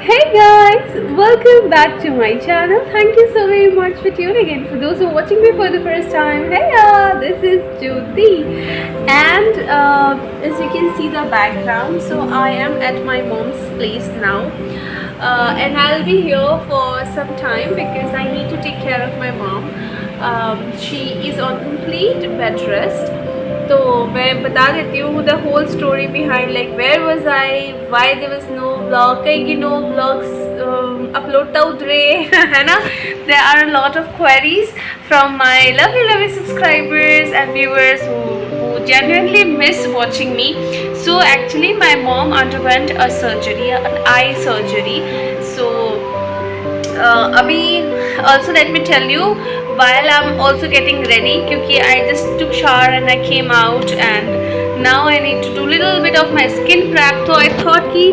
Hey guys, welcome back to my channel. Thank you so very much for tuning in. For those who are watching me for the first time, hey, this is Jyoti, and as you can see the background, so I am at my mom's place now, and I'll be here for some time because I need to take care of my mom. She is on complete bed rest. तो मैं बता देती हूँ the whole story behind like where was I why there was no vlog कई की no vlogs upload रे है ना there are a lot of queries from my lovely subscribers and viewers who genuinely miss watching me. So actually my mom underwent a surgery, an eye surgery. So अभी also let me tell you while I'm also getting ready क्योंकि I just took shower and I came out and now I need to do little bit of my skin prep. So I thought कि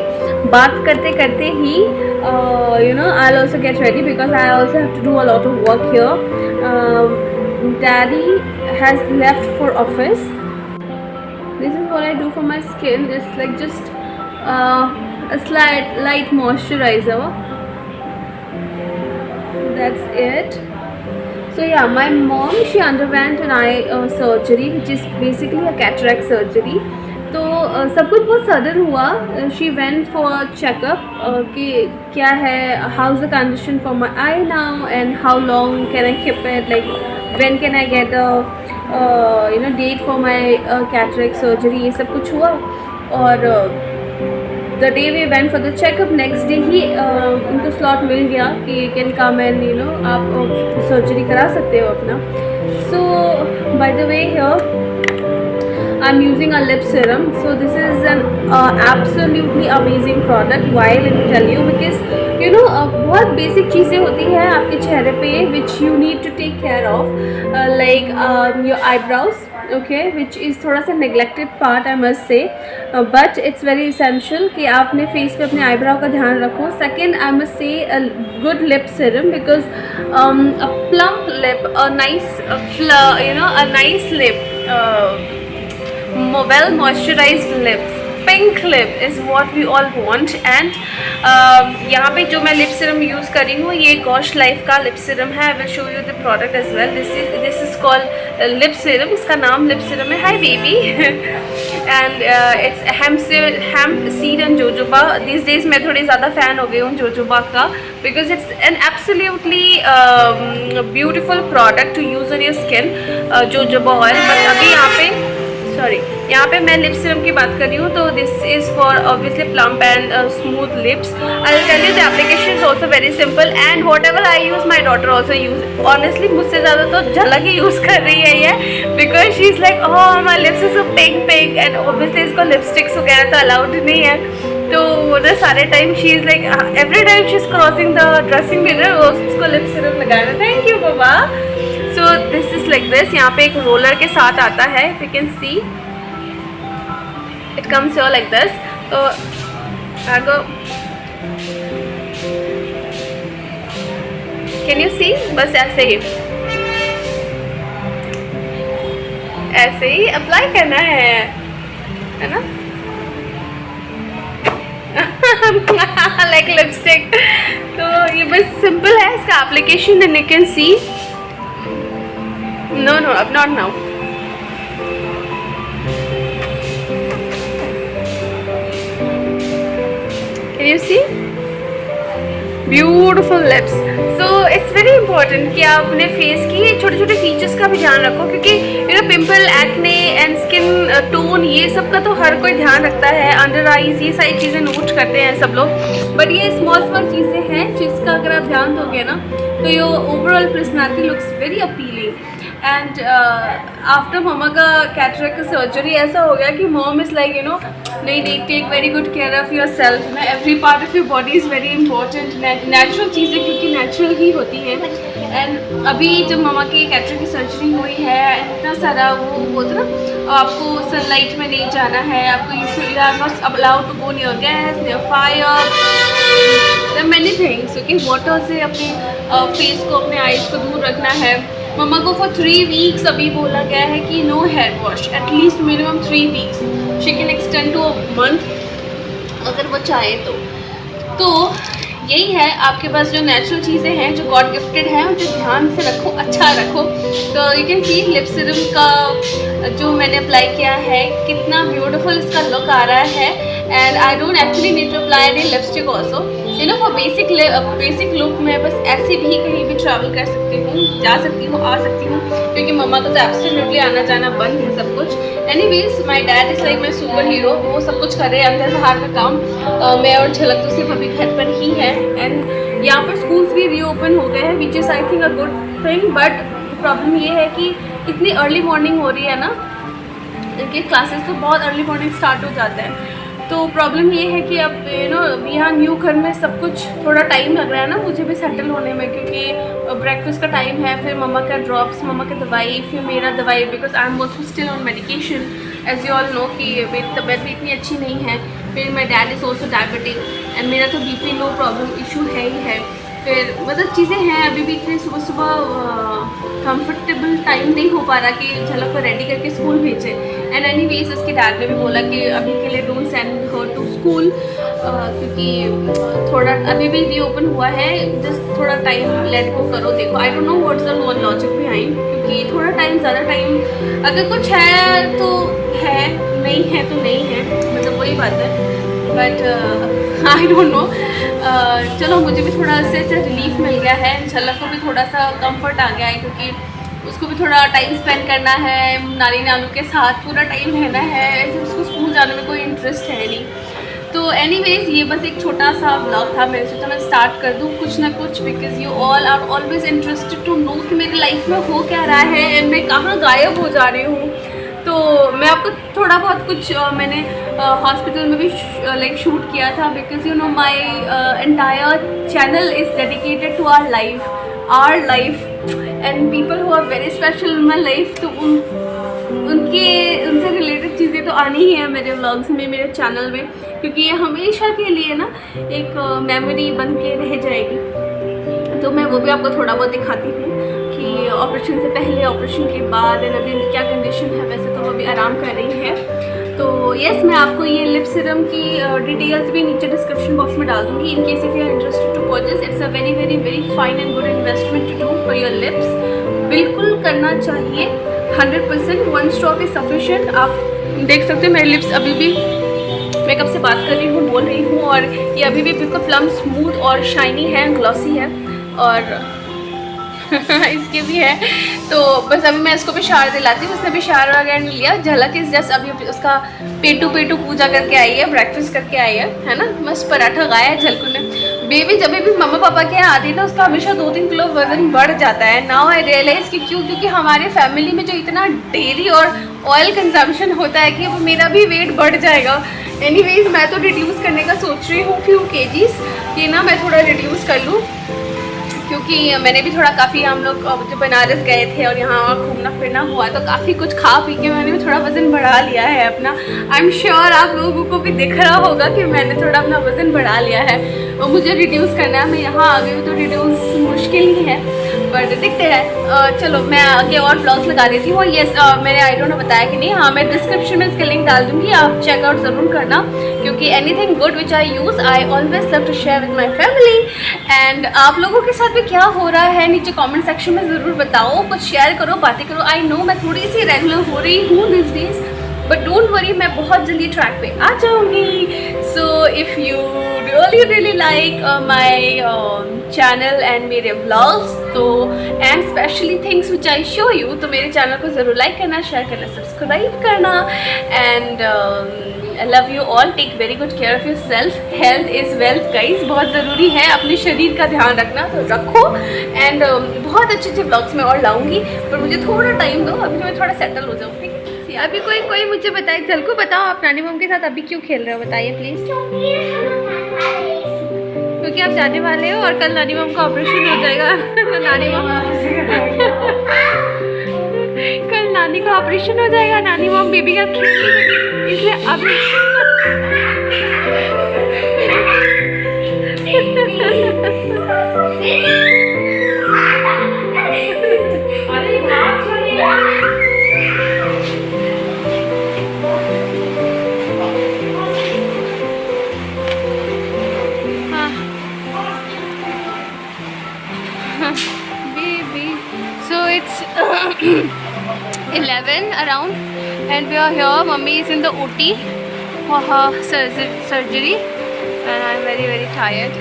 बात करते करते ही I'll also get ready because I also have to do a lot of work here. Daddy has left for office. This is what I do for my skin. Just a slight light moisturizer. That's it. So yeah, my mom, she underwent an eye surgery which is basically a cataract surgery. तो सब कुछ बहुत sudden हुआ. She went for checkup कि क्या है, how is the condition for my eye now and how long can I keep it, like when can I get date for my cataract surgery. ये सब कुछ हुआ और the day we went for the checkup next day ही उनको slot मिल गया कि कैन कम एंड आप सर्जरी करा सकते हो अपना. So by the way here I'm using a lip serum. So this is an absolutely amazing product. Why? Let me tell you, because बहुत basic चीज़ें होती हैं आपके चेहरे पे which you need to take care of, like your eyebrows, okay, which is थोड़ा सा neglected part I must say, but it's very essential कि आप अपने face पे अपने eyebrow का ध्यान रखो. Second, I must say a good lip serum because a plump lip, a nice a nice lip. Well moisturized lips, pink lip is what we all want. And यहाँ पे जो मैं लिप सीरम यूज़ कर रही हूँ ये Gosh life का lip serum है. I will show you the product as well. This is called lip serum. इसका नाम लिप सीरम है. Hi baby. And it's hemp seed and jojoba. This days मैं थोड़ी ज़्यादा फ़ैन हो गई हूँ जोजोबा का because it's an absolutely beautiful product to use on your skin, jojoba oil. But अभी यहाँ पे मैं लिप सीरम की बात कर रही हूँ. तो this is for obviously plump and smooth lips. I will tell you the application is also very simple and whatever I use my daughter also use. Honestly मुझसे ज़्यादा तो झलक ही यूज़ कर रही है ये because she is like oh my lips is so pink and obviously इसको lipsticks वगैरह तो अलाउड नहीं है. तो ना सारे time she is like every time she is crossing the dressing mirror उसको लिप सीरम लगाना. Thank you Baba. So this is like this. यहाँ पे एक रोलर के साथ आता है. If you can C it comes here like this. So I go, can you see? बस ऐसे ही अप्लाई करना है ना. Like lipstick. तो ये बस सिंपल है इसका application and you can see. No अब not now. You see beautiful lips. So it's very important कि आप अपने फेस की छोटे छोटे फीचर्स का भी ध्यान रखो क्योंकि pimple, acne and skin tone ये सब का तो हर कोई ध्यान रखता है. अंडर आईज ये सारी चीज़ें नोट करते हैं सब लोग. बट ये स्मॉल चीज़ें हैं जिसका अगर आप ध्यान दोगे ना तो your overall personality looks very appealing. And after mama का कैटरेक्ट का सर्जरी ऐसा हो गया कि मॉम इज़ लाइक नहीं take very good care of yourself ना. Every part of your body is very important. Natural चीज़ें क्योंकि नेचुरल ही होती हैं. एंड अभी जब ममा की कैटरेक्ट की सर्जरी हुई है इतना सारा वो होता ना आपको सनलाइट में नहीं जाना है, आपको you are not allowed to go near gas near fire, there many things. Okay, water से अपने फेस को अपने आइज़ को दूर रखना है. मम्मा को फॉर 3 वीक्स अभी बोला गया है कि no hair wash, at least minimum 3 weeks. She can extend to a month अगर वो चाहे तो यही है, आपके पास जो नेचुरल चीज़ें हैं जो गॉड गिफ्टेड हैं उसे ध्यान से रखो, अच्छा रखो। तो you can C lip serum का जो मैंने अप्लाई किया है कितना ब्यूटीफुल इसका लुक आ रहा है। And I don't actually need to apply any lipstick also, you know for basic look मैं बस ऐसे भी कहीं भी ट्रैवल कर सकती हूँ, जा सकती हूँ, आ सकती हूँ, क्योंकि मम्मा का तो एब्सोल्युटली आना जाना बंद है सब कुछ। Anyways my dad is like my super hero, वो सब कुछ कर रहे हैं अंदर बाहर का काम। मैं और झलक तो सिर्फ अभी घर पर ही है। एंड यहाँ पर स्कूल्स भी रीओपन हो गए हैं which is I think a good thing. But problem ये है कि इतनी अर्ली मॉर्निंग हो रही है ना, इनके क्लासेस तो बहुत अर्ली मॉर्निंग स्टार्ट हो जाते हैं। तो प्रॉब्लम ये है कि अब यू नो यहाँ न्यू घर में सब कुछ थोड़ा टाइम लग रहा है ना मुझे भी सेटल होने में, क्योंकि ब्रेकफास्ट का टाइम है, फिर मम्मा का ड्रॉप्स, मम्मा की दवाई, फिर मेरा दवाई, because I am also still on medication as you all know कि मेरी तबीयत भी इतनी अच्छी नहीं है। फिर my dad is also diabetic and मेरा तो बीपी लो प्रॉब्लम इशू है ही है। फिर मतलब चीज़ें हैं, अभी भी इतने सुबह सुबह कंफर्टेबल टाइम नहीं हो पा रहा कि झलक को रेडी करके स्कूल भेजें। एंड एनीवेज इसके डैड ने भी बोला कि अभी के लिए don't send her to school, क्योंकि थोड़ा अभी भी रीओपन हुआ है, जस्ट थोड़ा टाइम लेट गो करो। देखो I don't know what's the logic behind, क्योंकि थोड़ा टाइम ज़्यादा टाइम अगर कुछ है तो है, नहीं है तो नहीं है, मतलब वही बात है। बट आई डोंट नो, चलो मुझे भी थोड़ा इससे रिलीफ मिल गया है, झलक को भी थोड़ा सा कंफर्ट आ गया है, क्योंकि उसको भी थोड़ा टाइम स्पेंड करना है, नानी नानू के साथ पूरा टाइम रहना है, ऐसे उसको स्कूल जाने में कोई इंटरेस्ट है नहीं। तो एनीवेज ये बस एक छोटा सा व्लॉग था, मैंने सोचा मैं स्टार्ट कर दूँ कुछ ना कुछ, because you all are always interested to know कि मेरी लाइफ में हो क्या रहा है एंड मैं कहाँ गायब हो जा रही हूँ। तो मैं आपको थोड़ा बहुत कुछ मैंने हॉस्पिटल में भी लाइक शूट किया था, because you know my entire channel is dedicated to our life and people who are very special in my life. तो उनसे रिलेटेड चीज़ें तो आनी ही है मेरे व्लॉग्स में, मेरे चैनल में, क्योंकि ये हमेशा के लिए ना एक मेमोरी बन के रह जाएगी। तो मैं वो भी आपको थोड़ा बहुत दिखाती हूँ कि ऑपरेशन से पहले, ऑपरेशन के बाद एंड अभी क्या कंडीशन है। वैसे तो वो अभी आराम कर रही है। तो यस, मैं आपको ये लिप सीरम की डिटेल्स भी नीचे डिस्क्रिप्शन बॉक्स में डाल दूँगी, in case if you are interested to purchase. It's a very very very fine and good investment to do for your lips. बिल्कुल करना चाहिए, 100%। 1 स्ट्रॉप इज सफिशिएंट। आप देख सकते हो मेरे लिप्स अभी भी, मैं कब से बात कर रही हूँ, बोल रही हूँ, और ये अभी भी बिल्कुल प्लम स्मूथ और शाइनी है, ग्लॉसी है, और इसके भी है। तो बस अभी मैं इसको भी शार दिलाती हूँ। उसने भी शार वगैरह नहीं लिया। झलक इस जस्ट अभी उसका पेटू पूजा करके आई है, ब्रेकफास्ट करके आई है ना, मस्त पराठा खाया है झलकू ने। बेबी जब भी मम्मा पापा के यहाँ आती है ना, उसका हमेशा 2-3 किलो वजन बढ़ जाता है। नाउ आई रियलाइज़ कि क्यों, क्योंकि हमारे फैमिली में जो इतना डेयरी और ऑयल कंजम्पशन होता है कि वो मेरा भी वेट बढ़ जाएगा। एनीवेज मैं तो रिड्यूस करने का सोच रही हूँ फ्यू केजीज़, कि ना मैं थोड़ा रिड्यूस कर लूँ, क्योंकि मैंने भी थोड़ा काफ़ी, हम लोग जो बनारस गए थे और यहाँ घूमना फिरना हुआ, तो काफ़ी कुछ खा पी के मैंने भी थोड़ा वज़न बढ़ा लिया है अपना। आई एम श्योर आप लोगों को भी दिख रहा होगा कि मैंने थोड़ा अपना वज़न बढ़ा लिया है और मुझे रिड्यूस करना है। मैं यहाँ आ गई हूँ तो रिड्यूस मुश्किल ही है, बट दिखते हैं। चलो मैं आगे और ब्लॉग्स लगा देती हूँ। येस, मैंने आई डोंट नो बताया कि नहीं, हाँ मैं डिस्क्रिप्शन में इसका लिंक डाल दूँगी, आप चेकआउट ज़रूर करना, क्योंकि anything good which I use I always love to share with my family. And आप लोगों के साथ भी क्या हो रहा है नीचे कमेंट सेक्शन में ज़रूर बताओ, कुछ शेयर करो, बातें करो। आई नो मैं थोड़ी सी रेगुलर हो रही हूँ this days, but don't worry, मैं बहुत जल्दी ट्रैक पे आ जाऊँगी। So if you really like my channel and मेरे vlogs, तो and specially things which I show you, तो मेरे चैनल को ज़रूर लाइक करना, शेयर करना, सब्सक्राइब करना। And I love you all, take very good care of yourself, health is wealth guys, बहुत ज़रूरी है अपने शरीर का ध्यान रखना, तो रखो। एंड बहुत अच्छे अच्छे ब्लॉग्स में और लाऊंगी, पर मुझे थोड़ा टाइम दो, अभी मैं थोड़ा सेटल हो जाऊँ, ठीक है। अभी कोई मुझे बताए, चल को बताओ आप नानी मम के साथ अभी क्यों खेल रहे हो, बताइए प्लीज़। क्योंकि आप जाने वाले हो और कल नानी मम का ऑपरेशन हो जाएगा। तो नानी मम कल नानी का ऑपरेशन हो जाएगा, नानी मम बेबी का खेल नहीं सकेगी, इसलिए अभी 11 around, and we are here. Mummy is in the OT for her surgery, and I'm very very tired.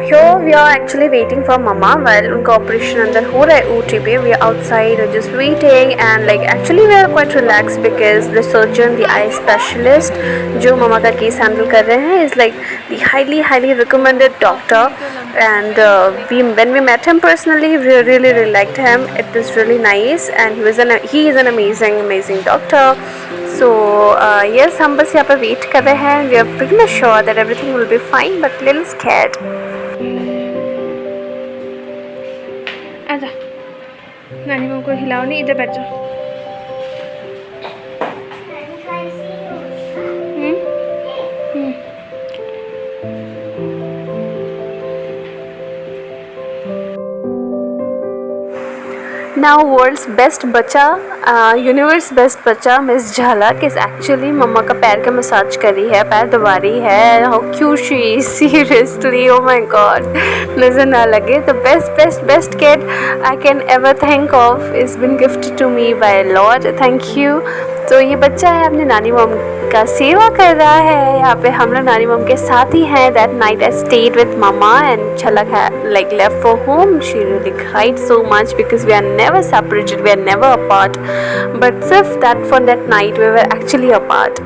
Here we are actually waiting for Mama while उनका ऑपरेशन अंदर हो रहा है OT पे. We are outside just waiting, and like actually we are quite relaxed because the surgeon, the eye specialist जो Mama का case handle कर रहे हैं is like the highly recommended doctor, and when we met him personally we really liked him. It was really nice, and he is an amazing doctor. So yes, हम बस यहाँ पर wait कर रहे हैं. We are pretty much sure that everything will be fine, but little scared. आजा, नानी mummy को हिलाओ नहीं, इधर बैठ जाओ. Now world's best बच्चा, यूनिवर्स बेस्ट बच्चा मिस झलक इज़ एक्चुअली मम्मा का पैर का मसाज कर रही है, पैर दबा रही है. How cute she is, seriously, oh my god. नज़र ना लगे. The best kid I can ever think of is been gifted to me by Lord. Thank you. तो ये बच्चा है अपनी नानी मम का सेवा कर रहा है. यहाँ पे हम लोग नानी मम के साथ ही हैं. That night I stayed with mumma and Jhalak like left for home. She really cried so much because we are never separated, we are never apart, but sirf that for that night we were actually apart.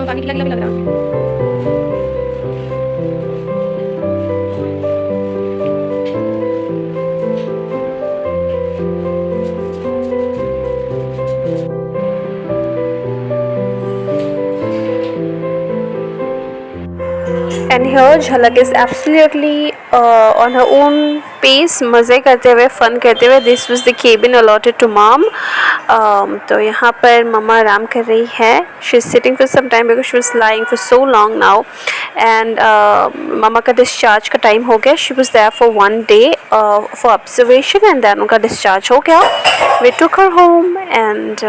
पानी लग रहा. And here Jhalak is absolutely on her own pace, मज़े करते हुए, fun करते हुए. This was the cabin allotted to mom. तो यहाँ पर मम्मा आराम कर रही है. She is sitting for some time because she was lying for so long now. And मम्मा का discharge का time हो गया. She was there for 1 day for observation, and then उनका discharge हो गया. We took her home, and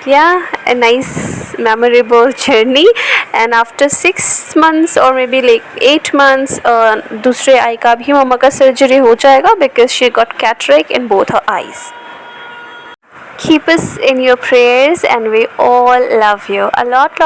yeah, a nice memorable journey. And after 6 months or maybe like 8 months दूसरे आई का भी मम्मा का सर्जरी हो जाएगा because she got cataract in both her eyes. Keep us in your prayers, and we all love you a lot.